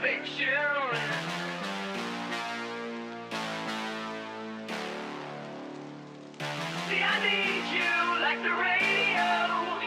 fiction. See, I need you like the radio.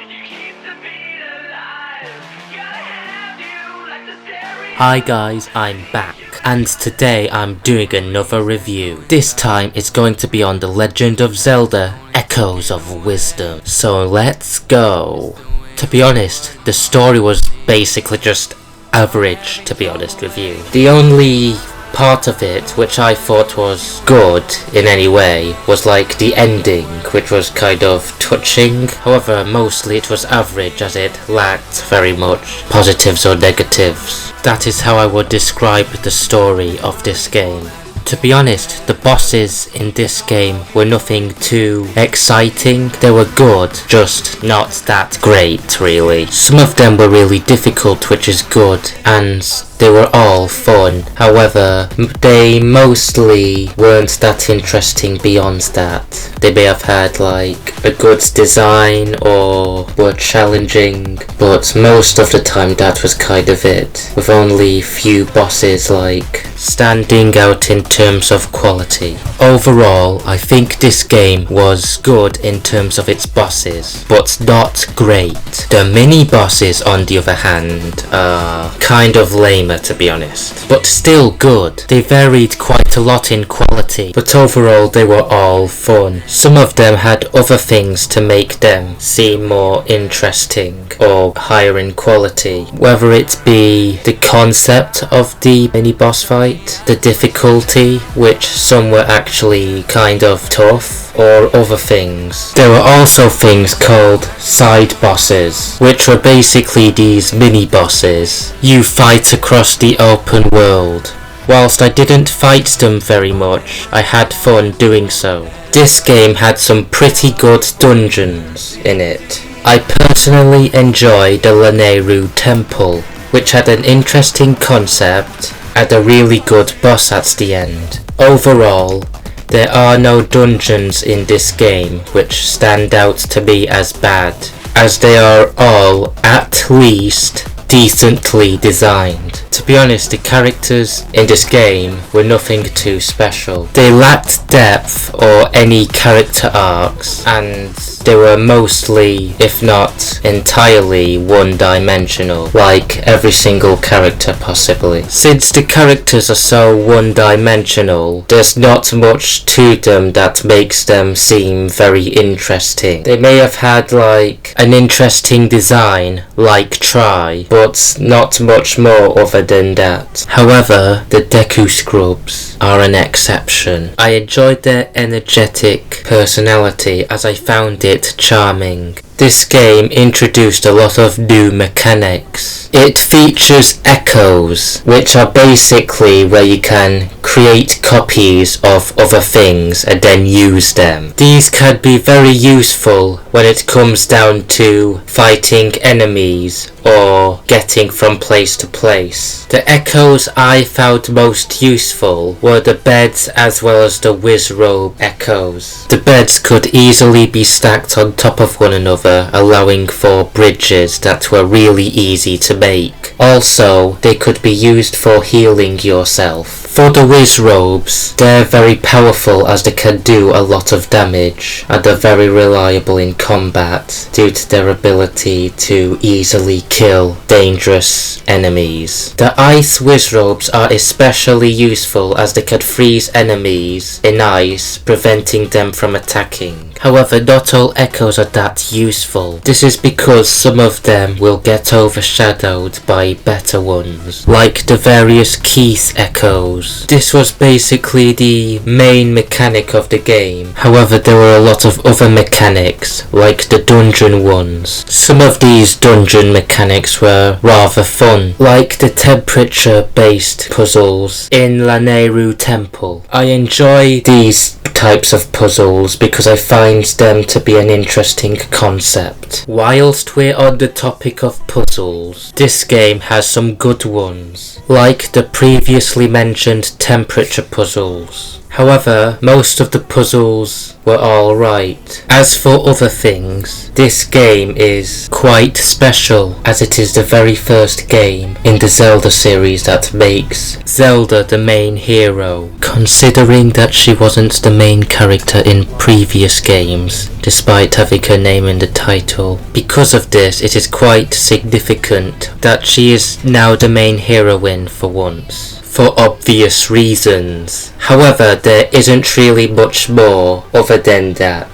You keep the beat alive. Gotta have you like the stereo. Hi guys, I'm back, and today I'm doing another review. This time it's going to be on The Legend of Zelda: Echoes of Wisdom. So let's go. To be honest, the story was basically just average, to be honest with you. The only part of it which I thought was good in any way was like the ending, which was kind of touching. However, mostly it was average, as it lacked very much positives or negatives. That is how I would describe the story of this game. To be honest, the bosses in this game were nothing too exciting. They were good, just not that great really. Some of them were really difficult, which is good, and they were all fun. However, they mostly weren't that interesting beyond that. They may have had like a good design or were challenging, but most of the time that was kind of it, with only few bosses like standing out in terms of quality. Overall, I think this game was good in terms of its bosses, but not great. The mini bosses, on the other hand, are kind of lamer, to be honest, but still good. They varied quite a lot in quality, but overall they were all fun. Some of them had other things to make them seem more interesting or higher in quality, whether it be the concept of the mini boss fight, the difficulty, which some were actually kind of tough, or other things. There were also things called side bosses, which were basically these mini bosses you fight across the open world. Whilst I didn't fight them very much, I had fun doing so. This game had some pretty good dungeons in it. I personally enjoyed the Lanayru Temple, which had an interesting concept and a really good boss at the end. Overall, there are no dungeons in this game which stand out to me as bad, as they are all at least decently designed. To be honest, the characters in this game were nothing too special. They lacked depth or any character arcs, and they were mostly, if not entirely, one-dimensional, like every single character possibly. Since the characters are so one-dimensional, there's not much to them that makes them seem very interesting. They may have had like an interesting design, like Try, but not much more other than that. However, the Deku Scrubs are an exception. I enjoyed their energetic personality, as I found it charming. This game introduced a lot of new mechanics. It features echoes, which are basically where you can create copies of other things and then use them. These can be very useful when it comes down to fighting enemies or getting from place to place. The echoes I found most useful were the beds as well as the Wizrobe echoes. The beds could easily be stacked on top of one another, allowing for bridges that were really easy to make. Also, they could be used for healing yourself. For the Wizrobes, they're very powerful as they can do a lot of damage, and are very reliable in combat due to their ability to easily kill dangerous enemies. The Ice Wizrobes are especially useful as they can freeze enemies in ice, preventing them from attacking. However, not all echoes are that useful. This is because some of them will get overshadowed by better ones, like the various Keith echoes. This was basically the main mechanic of the game. However, there were a lot of other mechanics, like the dungeon ones. Some of these dungeon mechanics were rather fun, like the temperature-based puzzles in Lanayru Temple. I enjoy these types of puzzles because I find them to be an interesting concept. Whilst we're on the topic of puzzles, this game has some good ones, like the previously mentioned mentioned temperature puzzles. However, most of the puzzles were alright. As for other things, this game is quite special as it is the very first game in the Zelda series that makes Zelda the main hero, considering that she wasn't the main character in previous games, despite having her name in the title. Because of this, it is quite significant that she is now the main heroine for once, for obvious reasons. However, there isn't really much more other than that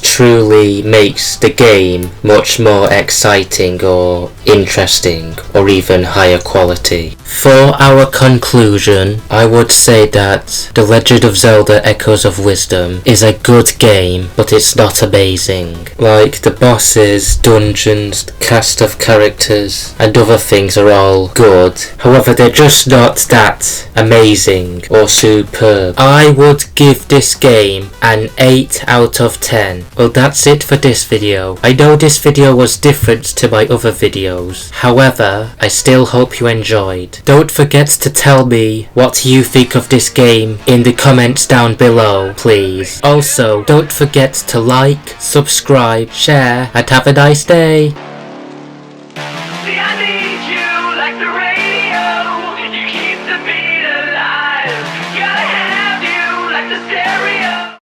truly makes the game much more exciting or interesting or even higher quality. For our conclusion, I would say that The Legend of Zelda Echoes of Wisdom is a good game, but it's not amazing. Like, the bosses, dungeons, the cast of characters, and other things are all good. However, they're just not that amazing or superb. I would give this game an 8 out of 10. Well, that's it for this video. I know this video was different to my other videos. However, I still hope you enjoyed. Don't forget to tell me what you think of this game in the comments down below, please. Also, don't forget to like, subscribe, share, and have a nice day.